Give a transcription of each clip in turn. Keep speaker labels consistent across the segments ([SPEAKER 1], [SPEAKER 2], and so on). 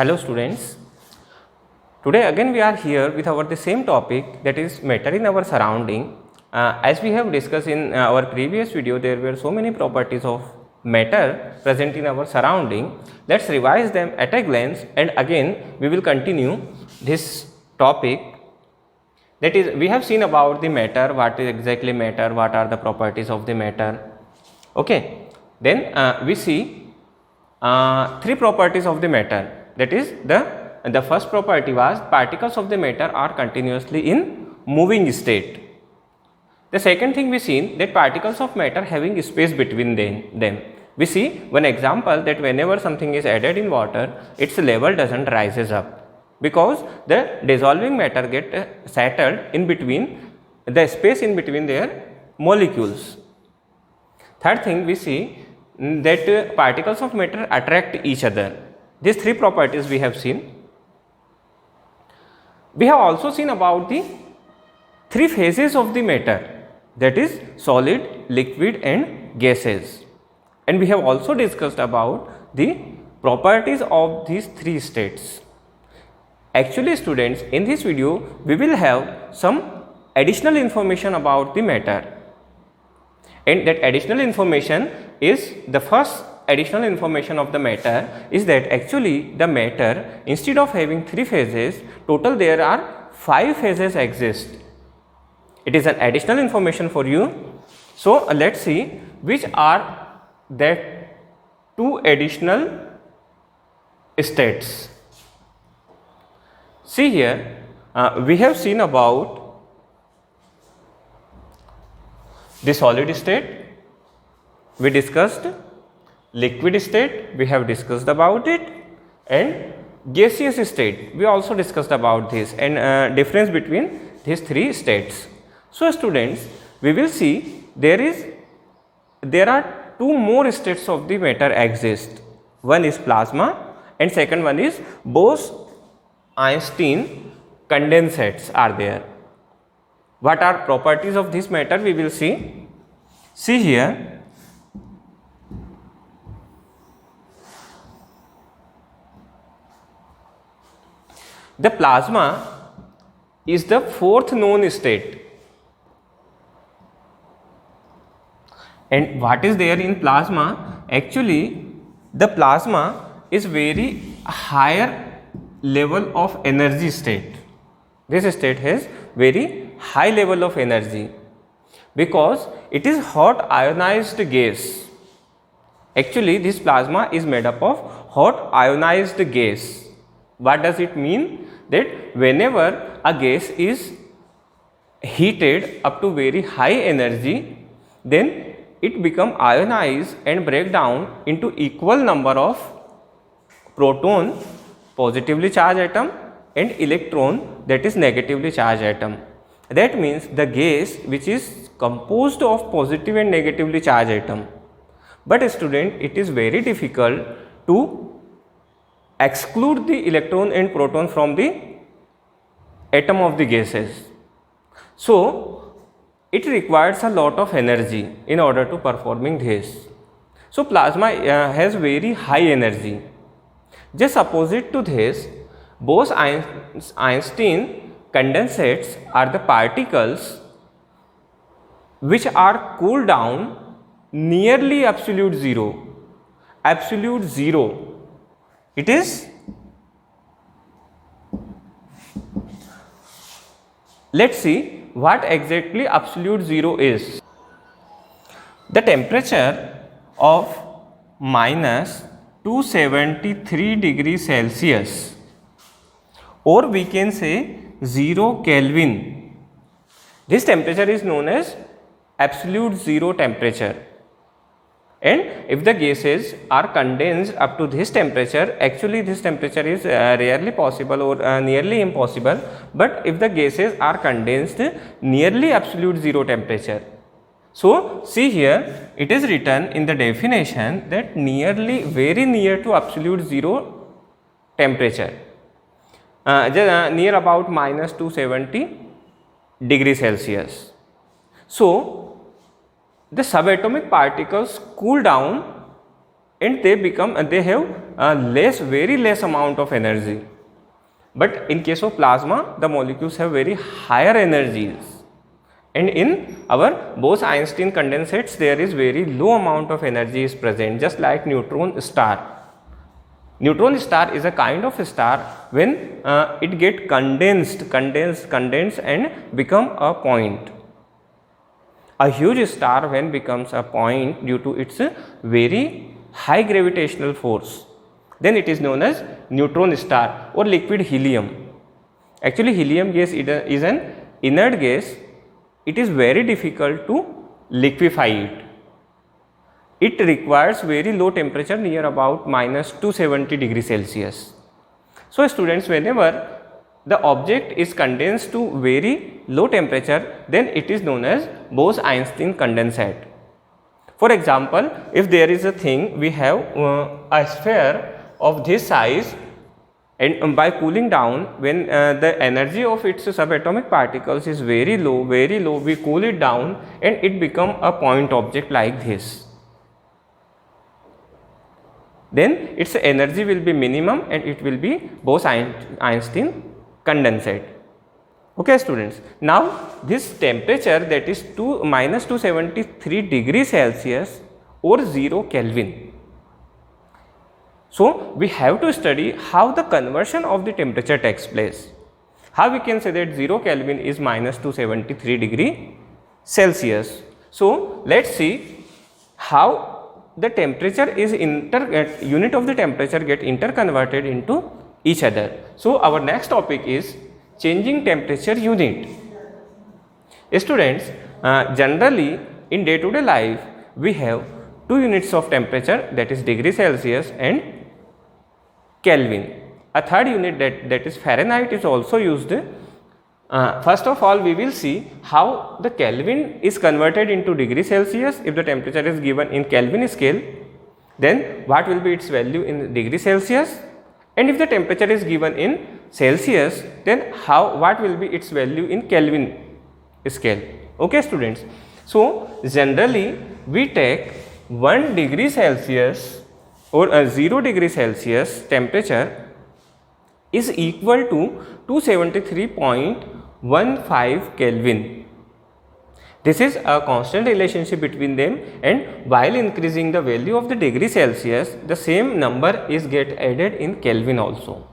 [SPEAKER 1] Hello students, today again we are here with our the same topic, that is matter in our surrounding. As we have discussed in our previous video, there were so many properties of matter present in our surrounding. Let's revise them at a glance, and again we will continue this topic. That is, we have seen about the matter, what is exactly matter, what are the properties of the matter. Okay, then we see three properties of the matter. That is, the first property was particles of the matter are continuously in moving state. The second thing we seen, that particles of matter having space between them. We see one example, that whenever something is added in water, its level doesn't rises up, because the dissolving matter get settled in between the space in between their molecules. Third thing we see, that particles of matter attract each other. These three properties we have seen. We have also seen about the three phases of the matter, that is solid, liquid and gases. And we have also discussed about the properties of these three states. Actually students, in this video we will have some additional information about the matter. And that additional information is, the first additional information of the matter is that actually the matter, instead of having three phases, total there are 5 phases exist. It is an additional information for you. So let's see which are that 2 additional states. See here, we have seen about the solid state, we discussed liquid state, we have discussed about it, and gaseous state we also discussed about this, and difference between these three states. So students, we will see there are 2 more states of the matter exist. One is plasma and second one is Bose-Einstein condensates are there. What are properties of this matter we will see. See here, the plasma is the 4th known state. And what is there in plasma? Actually, the plasma is very higher level of energy state. This state has very high level of energy because it is hot ionized gas. Actually, this plasma is made up of hot ionized gas. What does it mean? That whenever a gas is heated up to very high energy, then it become ionized and break down into equal number of proton, positively charged atom, and electron, that is negatively charged atom. That means the gas which is composed of positive and negatively charged atom. But student, it is very difficult to exclude the electron and proton from the atom of the gases. So it requires a lot of energy in order to performing this. So plasma has very high energy. Just opposite to this, Bose-Einstein condensates are the particles which are cooled down nearly absolute zero. Absolute zero. It is, let's see what exactly absolute zero is. The temperature of minus 273 degrees Celsius, or we can say 0 Kelvin. This temperature is known as absolute zero temperature. And if the gases are condensed up to this temperature, actually this temperature is rarely possible or nearly impossible, but if the gases are condensed nearly absolute zero temperature. So see here, it is written in the definition that nearly, very near to absolute zero temperature, near about minus 270 degrees Celsius. So the subatomic particles cool down and they have very less amount of energy. But in case of plasma, the molecules have very higher energies, and in our Bose-Einstein condensates there is very low amount of energy is present, just like neutron star. Neutron star is a kind of star when it get condensed and become a point. A huge star when becomes a point due to its very high gravitational force, then it is known as neutron star or liquid helium. Actually, helium gas is an inert gas. It is very difficult to liquefy it. It requires very low temperature, near about -270 degrees Celsius. So, students, whenever the object is condensed to very low temperature, then it is known as Bose-Einstein condensate. For example, if there is a thing, we have a sphere of this size, and by cooling down, when the energy of its subatomic particles is very low, we cool it down and it become a point object like this. Then its energy will be minimum and it will be Bose-Einstein condensate. Okay, students. Now, this temperature, that is -273 degrees Celsius or 0 Kelvin. So, we have to study how the conversion of the temperature takes place. How we can say that 0 Kelvin is -273 degree Celsius. So, let us see how the temperature is unit of the temperature get interconverted into each other. So, our next topic is changing temperature unit. Students, generally in day to day life we have two units of temperature, that is degree Celsius and Kelvin. A third unit, that is Fahrenheit, is also used. First of all, we will see how the Kelvin is converted into degree Celsius. If the temperature is given in Kelvin scale, then what will be its value in degree Celsius, and if the temperature is given in Celsius, then what will be its value in Kelvin scale. Okay, students. So, generally we take 1 degree Celsius or 0 degree Celsius temperature is equal to 273.15 Kelvin. This is a constant relationship between them, and while increasing the value of the degree Celsius, the same number is get added in Kelvin also.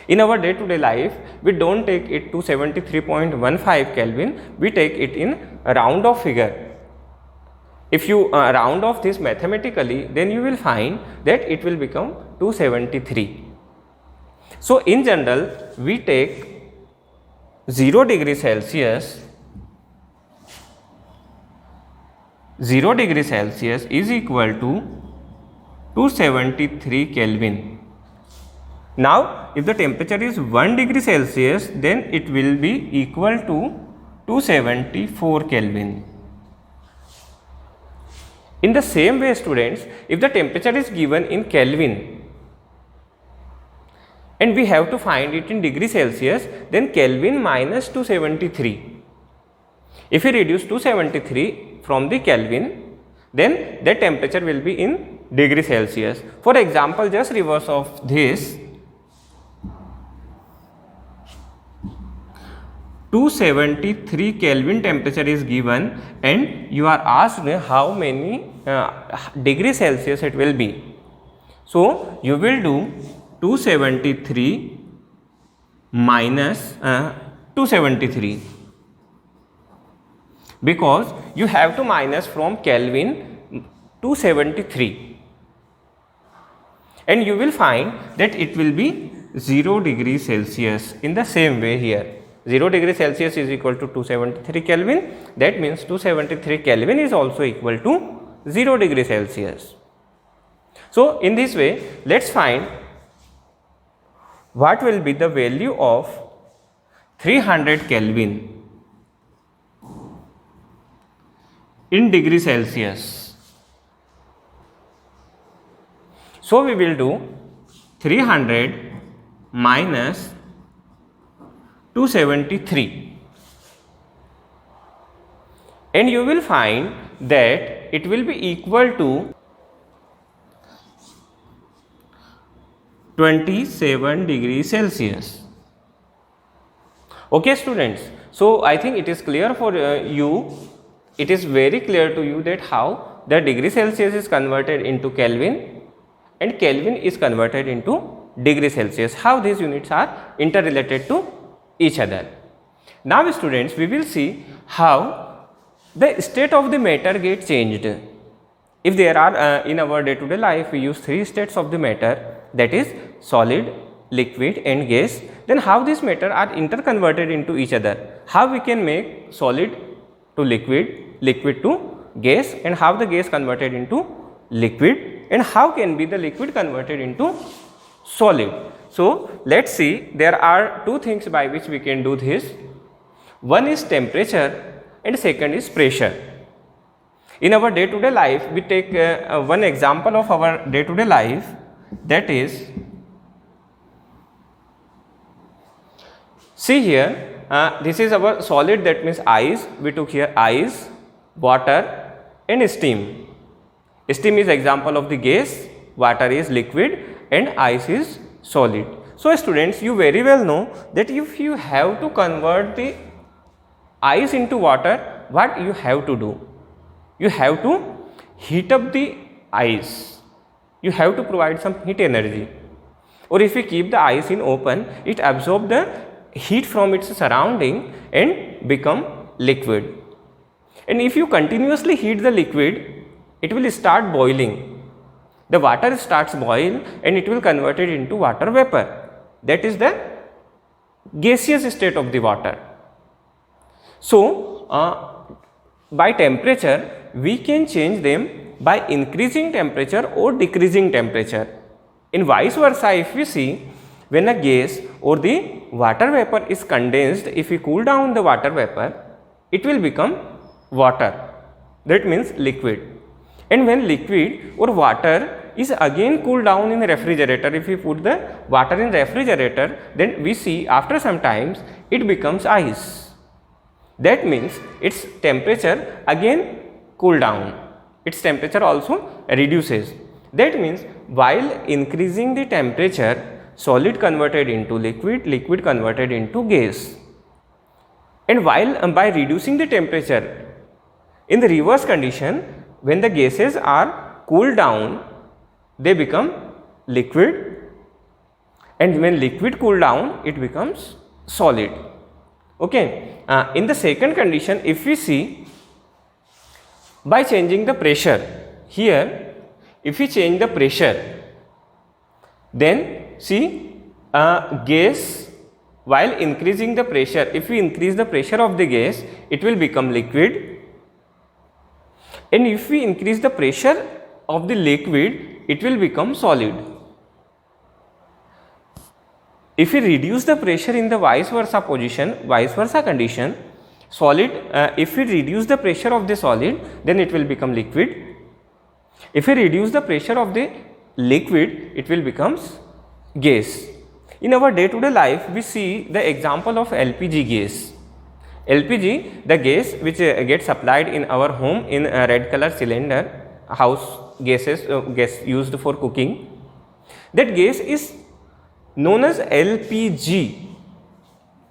[SPEAKER 1] In our day to day life, we do not take it to 73.15 Kelvin, we take it in a round off figure. If you round off this mathematically, then you will find that it will become 273. So, in general, we take 0 degree Celsius, 0 degree Celsius is equal to 273 Kelvin. Now, if the temperature is 1 degree Celsius, then it will be equal to 274 Kelvin. In the same way, students, if the temperature is given in Kelvin and we have to find it in degree Celsius, then Kelvin minus 273. If we reduce 273 from the Kelvin, then the temperature will be in degree Celsius. For example, just reverse of this, 273 Kelvin temperature is given and you are asked how many degree Celsius it will be. So, you will do 273 minus 273, because you have to minus from Kelvin 273, and you will find that it will be 0 degree Celsius. In the same way here, 0 degree Celsius is equal to 273 Kelvin, that means 273 Kelvin is also equal to 0 degree Celsius. So, in this way, let us find what will be the value of 300 Kelvin in degree Celsius. So, we will do 300 minus 273, and you will find that it will be equal to 27 degrees Celsius. Okay students, so I think it is clear for you, it is very clear to you that how the degree Celsius is converted into Kelvin and Kelvin is converted into degree Celsius, how these units are interrelated to each other. Now students, we will see how the state of the matter gets changed. If there are in our day to day life we use three states of the matter, that is solid, liquid and gas, then how these matter are interconverted into each other, how we can make solid to liquid, liquid to gas, and how the gas converted into liquid, and how can be the liquid converted into solid. So let us see, there are two things by which we can do this. One is temperature and second is pressure. In our day to day life, we take one example of our day to day life, that is, see here, this is our solid, that means ice, we took here ice, water and steam. Steam is example of the gas, water is liquid and ice is solid. So students, you very well know that if you have to convert the ice into water, what you have to do? You have to heat up the ice, you have to provide some heat energy, or if you keep the ice in open, it absorbs the heat from its surrounding and become liquid. And if you continuously heat the liquid, it will start boiling, the water starts boil and it will convert it into water vapor, that is the gaseous state of the water. So by temperature we can change them by increasing temperature or decreasing temperature. In vice versa, if we see, when a gas or the water vapor is condensed, if we cool down the water vapor, it will become water, that means liquid. And when liquid or water is again cooled down in the refrigerator, if we put the water in refrigerator, then we see after some times it becomes ice. That means its temperature again cool down, its temperature also reduces. That means while increasing the temperature, solid converted into liquid, liquid converted into gas. And while by reducing the temperature, in the reverse condition, when the gases are cooled down, they become liquid, and when liquid cool down, it becomes solid. Okay. In the second condition, if we see, by changing the pressure, here if we change the pressure, then see gas, while increasing the pressure, if we increase the pressure of the gas, it will become liquid, and if we increase the pressure of the liquid, it will become solid. If we reduce the pressure in the vice versa position, vice versa condition, solid, if we reduce the pressure of the solid, then it will become liquid. If we reduce the pressure of the liquid, it will becomes gas. In our day to day life, we see the example of LPG gas. LPG, the gas which gets supplied in our home in a red color cylinder, house gases, gas used for cooking. That gas is known as LPG.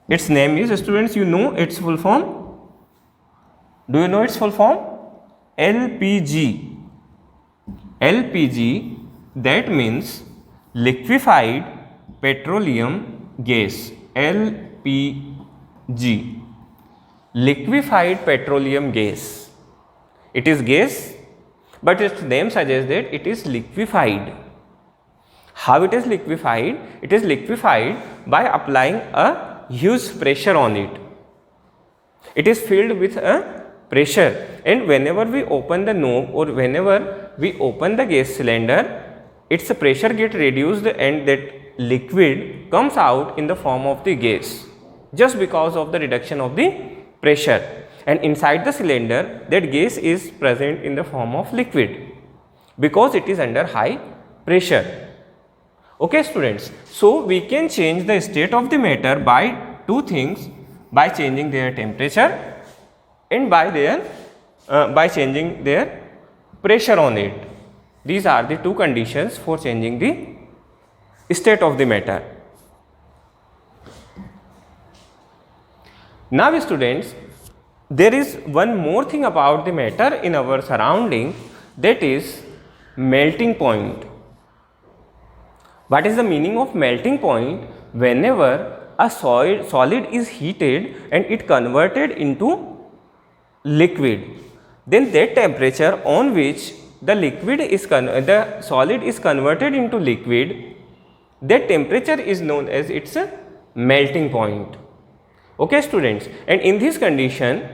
[SPEAKER 1] Its name is, students, you know its full form? Do you know its full form? LPG. LPG, that means liquefied petroleum gas. LPG. Liquefied petroleum gas. It is gas, but its name suggests that it is liquefied. How it is liquefied? It is liquefied by applying a huge pressure on it. It is filled with a pressure, and whenever we open the knob or whenever we open the gas cylinder, its pressure gets reduced and that liquid comes out in the form of the gas, just because of the reduction of the pressure, and inside the cylinder that gas is present in the form of liquid because it is under high pressure. Okay students, so we can change the state of the matter by two things, by changing their temperature and by changing their pressure on it. These are the two conditions for changing the state of the matter. Now students, there is one more thing about the matter in our surrounding, that is melting point. What is the meaning of melting point? Whenever a solid is heated and it converted into liquid, then that temperature on which the solid is converted into liquid, that temperature is known as its melting point. Okay students, and in this condition,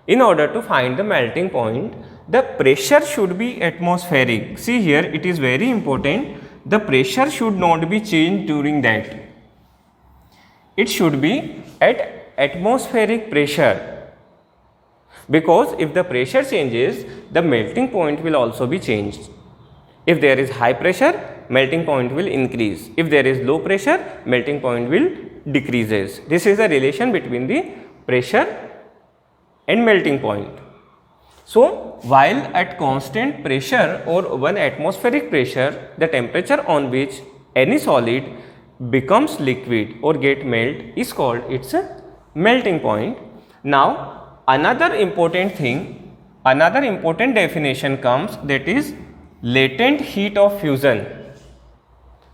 [SPEAKER 1] in order to find the melting point, the pressure should be atmospheric. See here, it is very important, the pressure should not be changed during that. It should be at atmospheric pressure, because if the pressure changes, the melting point will also be changed. If there is high pressure, melting point will increase. If there is low pressure, melting point will decreases. This is the relation between the pressure and melting point. So, while at constant pressure or 1 atmospheric pressure, the temperature on which any solid becomes liquid or get melt is called its melting point. Now, another important definition comes, that is latent heat of fusion.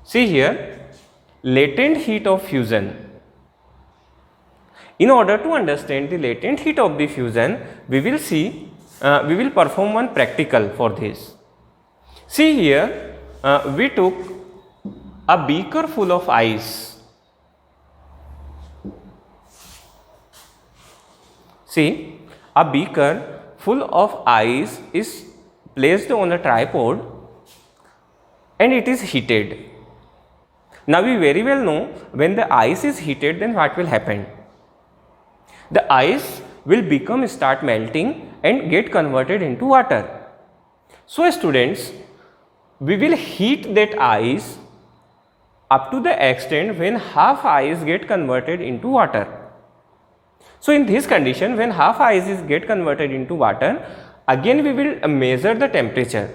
[SPEAKER 1] See here, latent heat of fusion. In order to understand the latent heat of the fusion, we will perform one practical for this. See here, we took a beaker full of ice. See, a beaker full of ice is placed on a tripod and it is heated. Now we very well know, when the ice is heated, then what will happen? The ice will start melting and get converted into water. So students, we will heat that ice up to the extent when half ice get converted into water. So in this condition, when half ice is get converted into water, again we will measure the temperature,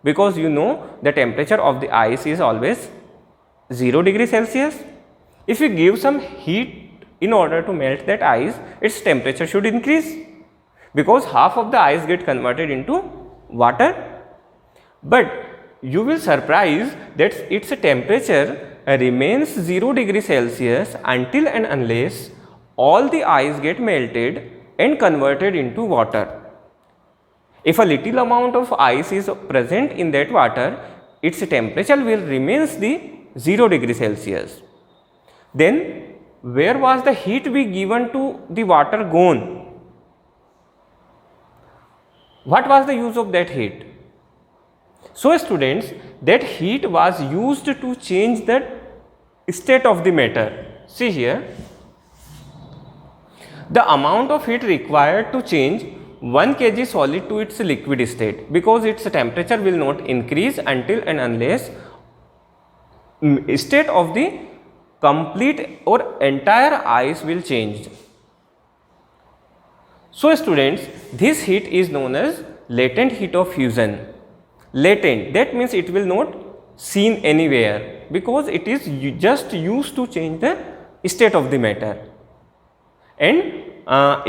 [SPEAKER 1] because you know the temperature of the ice is always 0 degree Celsius. If you give some heat in order to melt that ice, its temperature should increase, because half of the ice get converted into water. But you will surprise that its temperature remains 0 degree Celsius until and unless all the ice get melted and converted into water. If a little amount of ice is present in that water, its temperature will remains the 0 degree Celsius. Then where was the heat be given to the water gone? What was the use of that heat? So students, that heat was used to change the state of the matter. See here, the amount of heat required to change 1 kg solid to its liquid state, because its temperature will not increase until and unless state of the complete or entire ice will change. So students, this heat is known as latent heat of fusion. Latent, that means it will not seen anywhere, because it is just used to change the state of the matter. And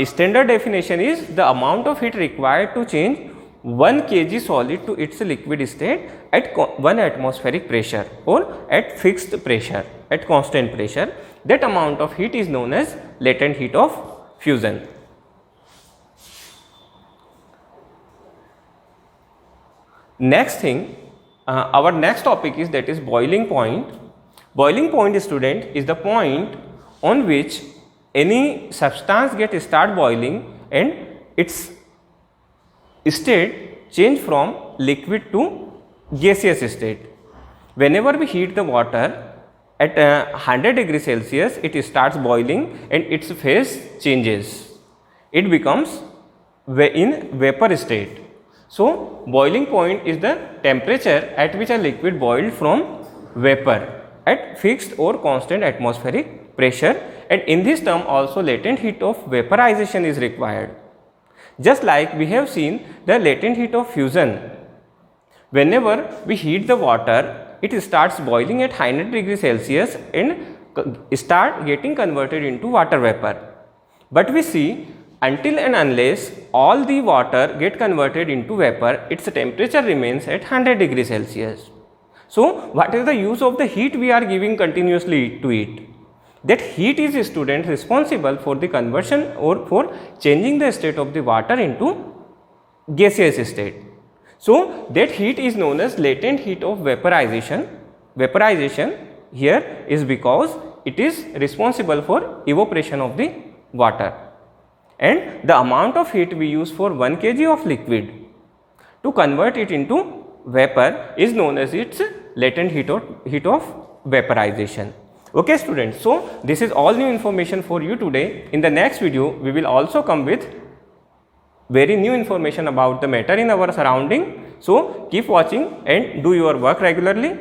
[SPEAKER 1] standard definition is the amount of heat required to change 1 kg solid to its liquid state at 1 atmospheric pressure or at fixed pressure, at constant pressure. That amount of heat is known as latent heat of fusion. Next thing, our next topic is, that is boiling point. Boiling point, student, is the point on which any substance start boiling and its state change from liquid to gaseous state. Whenever we heat the water at 100 degree Celsius, it starts boiling and its phase changes. It becomes in vapor state. So boiling point is the temperature at which a liquid boiled from vapor at fixed or constant atmospheric pressure, and in this term also latent heat of vaporization is required. Just like we have seen the latent heat of fusion, whenever we heat the water it starts boiling at 100 degrees Celsius and start getting converted into water vapor. But we see until and unless all the water get converted into vapor, its temperature remains at 100 degrees Celsius. So what is the use of the heat we are giving continuously to it? That heat is, student, responsible for the conversion or for changing the state of the water into gaseous state. So that heat is known as latent heat of vaporization. Vaporization here is because it is responsible for evaporation of the water, and the amount of heat we use for 1 kg of liquid to convert it into vapor is known as its latent heat of vaporization. Okay students, so this is all new information for you today. In the next video we will also come with very new information about the matter in our surrounding. So keep watching and do your work regularly.